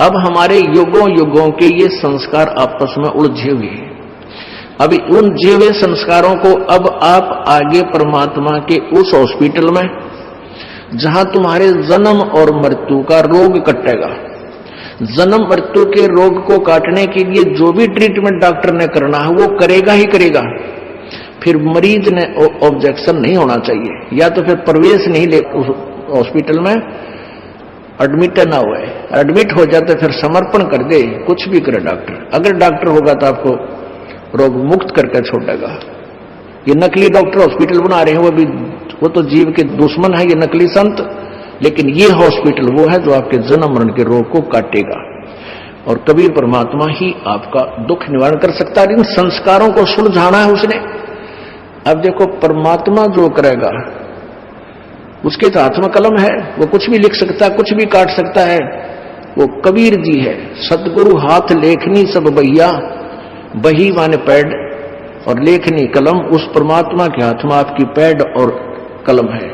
अब हमारे युगों युगों के ये संस्कार आपस में उलझे हुए हैं। अभी उन जीवे संस्कारों को अब आप आगे परमात्मा के उस हॉस्पिटल में जहां तुम्हारे जन्म और मृत्यु का रोग कटेगा, जन्म मृत्यु के रोग को काटने के लिए जो भी ट्रीटमेंट डॉक्टर ने करना है वो करेगा ही करेगा। फिर मरीज ने ऑब्जेक्शन नहीं होना चाहिए, या तो फिर प्रवेश नहीं ले उस हॉस्पिटल में, एडमिट ना हुआ है, एडमिट हो जाए तो फिर समर्पण कर दे, कुछ भी करे डॉक्टर। अगर डॉक्टर होगा तो आपको रोग मुक्त करके छोड़ेगा। ये नकली डॉक्टर हॉस्पिटल बना रहे हैं, वो तो जीव के दुश्मन है, ये नकली संत। लेकिन ये हॉस्पिटल वो है जो आपके जन्म मरण के रोग को काटेगा, और कबीर परमात्मा ही आपका दुख निवारण कर सकता है। इन संस्कारों को सुलझाना है उसने। अब देखो, परमात्मा जो करेगा उसके तो हाथ में कलम है, वो कुछ भी लिख सकता है, कुछ भी काट सकता है। वो कबीर जी है, सतगुरु हाथ लेखनी सब भैया, बही माने पैड और लेखनी कलम। उस परमात्मा के हाथ में आपकी पैड और कलम है।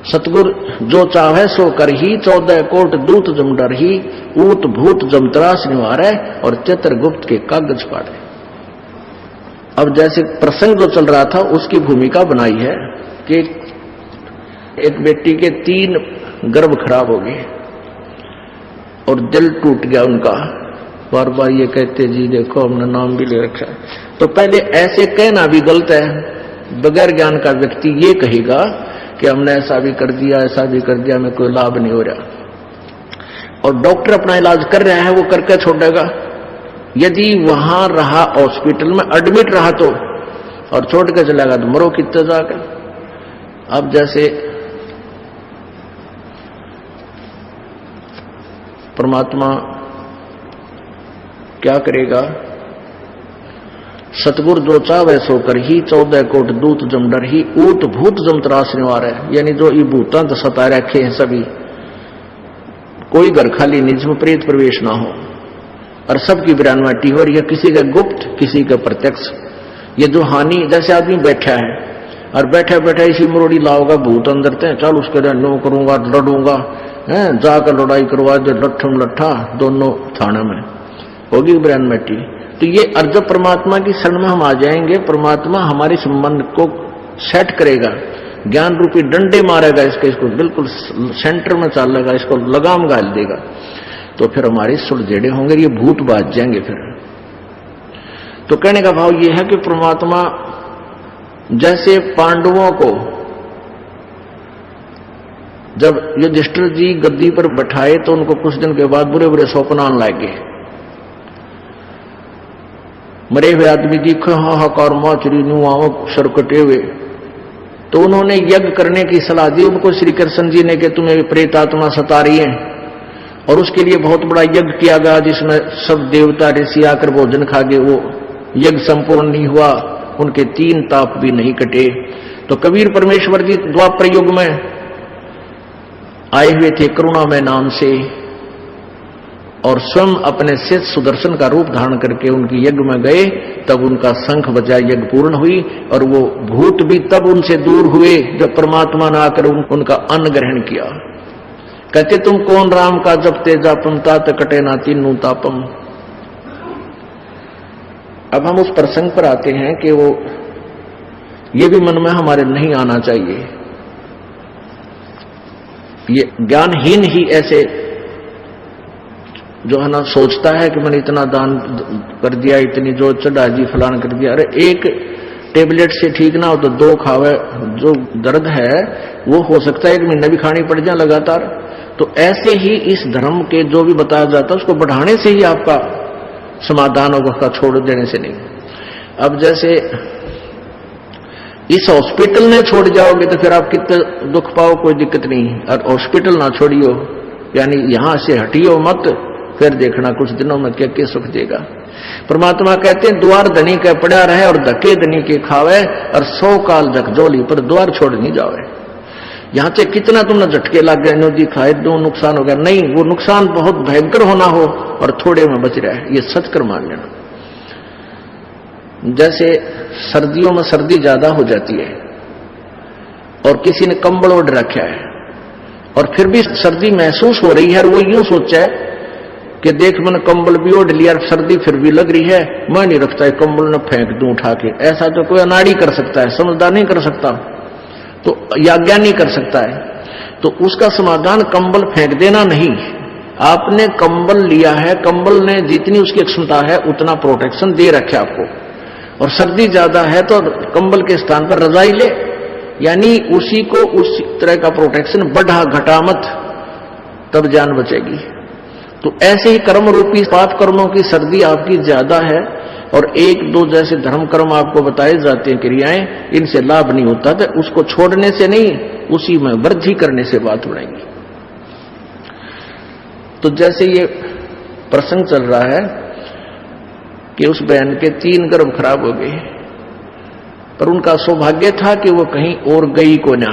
सतगुरु जो चाहे सो कर ही, 14 कोट दूत जम डर ही, ऊत भूत जम त्रास निवारे और चित्रगुप्त के कागज पाड़े। अब जैसे प्रसंग जो चल रहा था उसकी भूमिका बनाई है कि एक बेटी के 3 गर्भ खराब हो गए और दिल टूट गया उनका। बार बार ये कहते जी देखो हमने नाम भी ले रखा है। तो पहले ऐसे कहना भी गलत है। बगैर ज्ञान का व्यक्ति ये कहेगा कि हमने ऐसा भी कर दिया, ऐसा भी कर दिया, हमें कोई लाभ नहीं हो रहा। और डॉक्टर अपना इलाज कर रहा है, वो करके छोड़ेगा। यदि वहां रहा, हॉस्पिटल में एडमिट रहा तो, और छोड़ के चलेगा तो मरो कितने जाकर। अब जैसे परमात्मा क्या करेगा, सतगुरु जो चावे सो कर ही, 14 कोट दूत जम डर ही, ऊत भूत जम त्रास निवार है। यानी जो ये भूतां तो सता रखे हैं सभी, कोई घर खाली निज में प्रेत प्रवेश ना हो, और सबकी बिरानवाटी हो रही है, किसी का गुप्त किसी का प्रत्यक्ष। ये जो हानि, जैसे आदमी बैठा है और बैठा बैठा इसी मरोड़ी लाओगा भूत अंदर थे, चल उसके नो करूंगा, लड़ूंगा, जाकर लड़ाई करवा दे, लट्ठम लट्ठा दोनों थाने में होगी बिरानवाटी। तो ये अर्ज परमात्मा की शरण में हम आ जाएंगे, परमात्मा हमारे संबंध को सेट करेगा, ज्ञान रूपी डंडे मारेगा इसको बिल्कुल सेंटर में चालेगा, इसको लगाम गाल देगा। तो फिर हमारे सुलझेड़े होंगे, ये भूत बाज जाएंगे फिर। तो कहने का भाव ये है कि परमात्मा जैसे पांडवों को जब युधिष्ठिर जी गद्दी पर बैठाए तो उनको कुछ दिन के बाद बुरे बुरे स्वप्न आने लगे। मरे हुए आदमी दिखे, हाहाकार माचरी नुआओ सर कटे हुए। तो उन्होंने यज्ञ करने की सलाह दी उनको श्री कृष्ण जी ने कि तुम्हें प्रेत आत्मा सता रही है, और उसके लिए बहुत बड़ा यज्ञ किया गया जिसमें सब देवता ऋषि आकर भोजन खा गए। वो यज्ञ संपूर्ण नहीं हुआ, उनके 3 ताप भी नहीं कटे। तो कबीर परमेश्वर जी द्वापर युग में आए हुए थे करुणामय नाम से, और स्वयं अपने शिष्य सुदर्शन का रूप धारण करके उनकी यज्ञ में गए। तब उनका शंख बजा, यज्ञ पूर्ण हुई, और वो भूत भी तब उनसे दूर हुए जब परमात्मा ने आकर उनका अन्न ग्रहण किया। कहते तुम कौन राम का जपते जापम तात कटे ना तीनू तापम। अब हम उस प्रसंग पर आते हैं कि वो ये भी मन में हमारे नहीं आना चाहिए। ये ज्ञानहीन ही ऐसे जो है ना सोचता है कि मैंने इतना दान कर दिया, इतनी जो चढ़ा जी फलान कर दिया। अरे एक टेबलेट से ठीक ना हो तो 2 खावे, जो दर्द है वो हो सकता है 1 महीना भी खानी पड़ जाए लगातार। तो ऐसे ही इस धर्म के जो भी बताया जाता है उसको बढ़ाने से ही आपका समाधान होगा, उसका छोड़ देने से नहीं। अब जैसे इस हॉस्पिटल ने छोड़ जाओगे तो फिर आप कितने दुख पाओ, कोई दिक्कत नहीं। और हॉस्पिटल ना छोड़ियो, यानी यहां से हटियो मत, फिर देखना कुछ दिनों में क्या क्या सुख देगा। परमात्मा कहते हैं द्वार धनी के पड़ा रहे और धक्के धनी के खावे, और 100 काल झकझोली पर द्वार छोड़ नहीं जावे। यहां से कितना तुमने झटके लग गए, नदी खाए, दो नुकसान हो गया, नहीं, वो नुकसान बहुत भयंकर होना हो और थोड़े में बच रहा है, ये सच कर मान लेना। जैसे सर्दियों में सर्दी ज्यादा हो जाती है और किसी ने कंबल ओढ़ रखा है और फिर भी सर्दी महसूस हो रही है, और वो यूं सोचा है कि देख मैंने कंबल भी ओढ़ लिया, सर्दी फिर भी लग रही है, मैं नहीं रखता है कंबल न फेंक दूं उठा के। ऐसा तो कोई अनाड़ी कर सकता है, समझदार नहीं कर सकता, तो याज्ञा नहीं कर सकता है। तो उसका समाधान कंबल फेंक देना नहीं। आपने कंबल लिया है, कंबल ने जितनी उसकी क्षमता है उतना प्रोटेक्शन दे रखे आपको, और सर्दी ज्यादा है तो कंबल के स्थान पर रजाई ले, यानी उसी को उस तरह का प्रोटेक्शन बढ़ा घटा मत, तब जान बचेगी। तो ऐसे ही कर्म रूपी पाप कर्मों की सर्दी आपकी ज्यादा है, और एक दो जैसे धर्म कर्म आपको बताए जाते हैं क्रियाएं, इनसे लाभ नहीं होता, तो उसको छोड़ने से नहीं, उसी में वृद्धि करने से बात बढ़ेगी। तो जैसे ये प्रसंग चल रहा है कि उस बहन के 3 गर्भ खराब हो गए, पर उनका सौभाग्य था कि वो कहीं और गई को ना,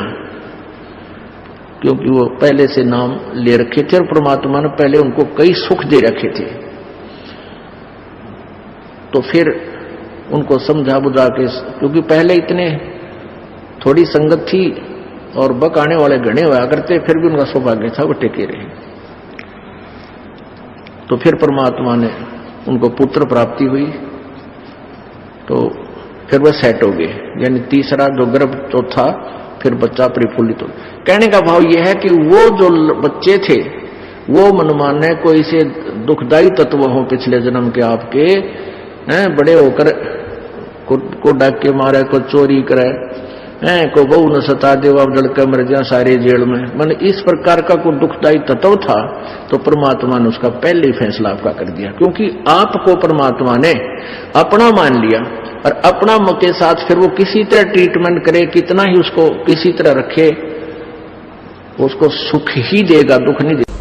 क्योंकि वो पहले से नाम ले रखे थे और परमात्मा ने पहले उनको कई सुख दे रखे थे। तो फिर उनको समझा बुझा के, क्योंकि पहले इतने थोड़ी संगत थी और बकाने वाले गणे हुआ करते, फिर भी उनका सौभाग्य था वो टिके रहे। तो फिर परमात्मा ने उनको पुत्र प्राप्ति हुई, तो फिर वह सेट हो गए, यानी तीसरा जो गर्भ जो था फिर बच्चा परिफुल्लित हो। कहने का भाव यह है कि वो जो बच्चे थे वो मनमाने कोई से दुखदायी तत्व हो पिछले जन्म के आपके, बड़े होकर को डाक के मारे, को चोरी करे, को बहू न सता दे, अब लड़का मर जा सारे जेल में, मैंने इस प्रकार का कोई दुखदायी तत्व था, तो परमात्मा ने उसका पहले ही फैसला आपका कर दिया, क्योंकि आपको परमात्मा ने अपना मान लिया, और अपना के साथ फिर वो किसी तरह ट्रीटमेंट करे, कितना ही उसको किसी तरह रखे, उसको सुख ही देगा, दुख नहीं देगा।